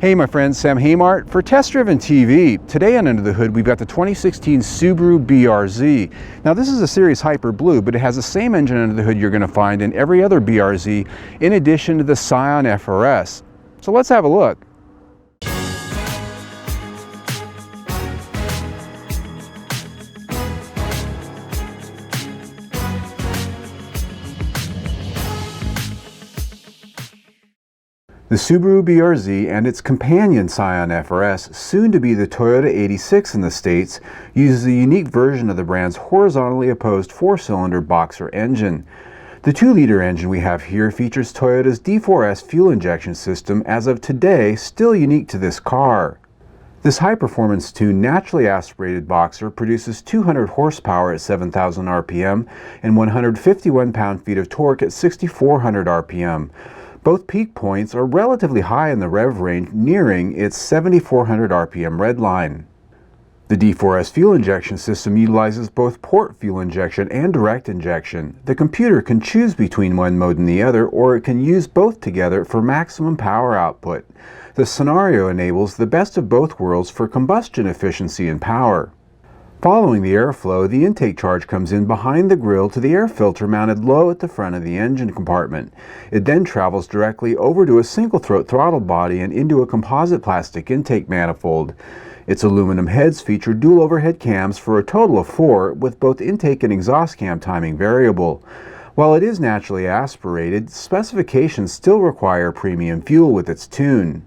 Hey my friends, Sam Haymart for Test Driven TV. Today on Under the Hood we've got the 2016 Subaru BRZ. Now this is a Series Hyper Blue, but it has the same engine under the hood you're going to find in every other BRZ in addition to the Scion FR-S. So let's have a look. The Subaru BRZ and its companion Scion FR-S, soon to be the Toyota 86 in the States, uses a unique version of the brand's horizontally opposed 4-cylinder boxer engine. The 2-liter engine we have here features Toyota's D4S fuel injection system, as of today still unique to this car. This high-performance tuned naturally aspirated boxer produces 200 horsepower at 7,000 RPM and 151 pound-feet of torque at 6,400 RPM. Both peak points are relatively high in the rev range, nearing its 7,400 RPM red line. The D4S fuel injection system utilizes both port fuel injection and direct injection. The computer can choose between one mode and the other, or it can use both together for maximum power output. The scenario enables the best of both worlds for combustion efficiency and power. Following the airflow, the intake charge comes in behind the grille to the air filter mounted low at the front of the engine compartment. It then travels directly over to a single throat throttle body and into a composite plastic intake manifold. Its aluminum heads feature dual overhead cams for a total of 4, with both intake and exhaust cam timing variable. While it is naturally aspirated, specifications still require premium fuel with its tune.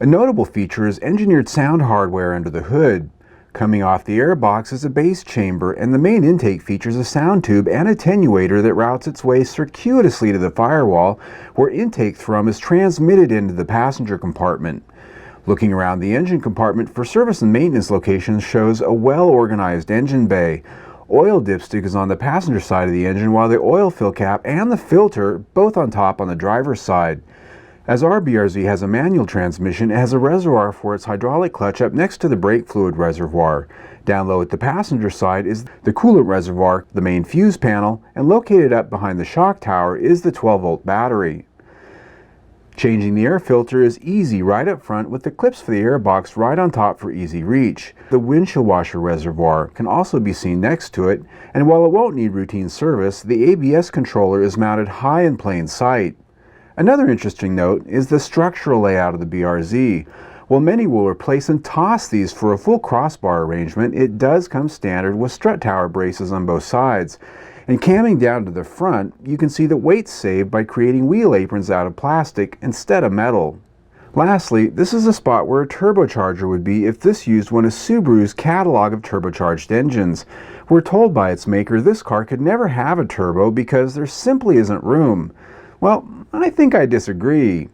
A notable feature is engineered sound hardware under the hood. Coming off the airbox is a bass chamber, and the main intake features a sound tube and attenuator that routes its way circuitously to the firewall, where intake thrum is transmitted into the passenger compartment. Looking around the engine compartment for service and maintenance locations shows a well-organized engine bay. Oil dipstick is on the passenger side of the engine, while the oil fill cap and the filter both on top on the driver's side. As our BRZ has a manual transmission, it has a reservoir for its hydraulic clutch up next to the brake fluid reservoir. Down low at the passenger side is the coolant reservoir, the main fuse panel, and located up behind the shock tower is the 12-volt battery. Changing the air filter is easy right up front, with the clips for the airbox right on top for easy reach. The windshield washer reservoir can also be seen next to it, and while it won't need routine service, the ABS controller is mounted high in plain sight. Another interesting note is the structural layout of the BRZ. While many will replace and toss these for a full crossbar arrangement, it does come standard with strut tower braces on both sides. And camming down to the front, you can see that weight's saved by creating wheel aprons out of plastic instead of metal. Lastly, this is a spot where a turbocharger would be if this used one of Subaru's catalog of turbocharged engines. We're told by its maker this car could never have a turbo because there simply isn't room. Well, I think I disagree.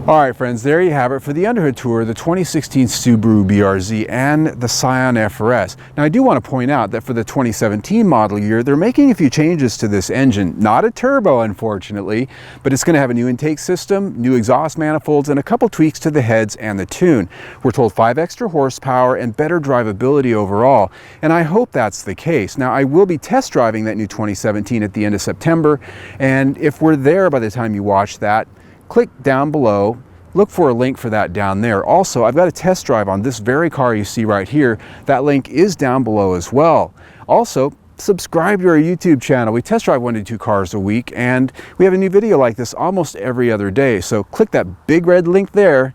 Alright friends, there you have it for the Underhood tour of the 2016 Subaru BRZ and the Scion FR-S. Now I do want to point out that for the 2017 model year, they're making a few changes to this engine. Not a turbo, unfortunately, but it's going to have a new intake system, new exhaust manifolds, and a couple tweaks to the heads and the tune. We're told 5 extra horsepower and better drivability overall, and I hope that's the case. Now I will be test driving that new 2017 at the end of September, and if we're there by the time you watch that, click down below, look for a link for that down there. Also, I've got a test drive on this very car you see right here. That link is down below as well. Also, subscribe to our YouTube channel. We test drive 1 to 2 cars a week, and we have a new video like this almost every other day. So click that big red link there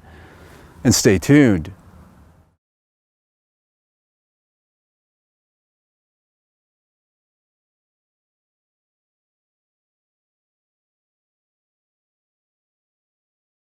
and stay tuned.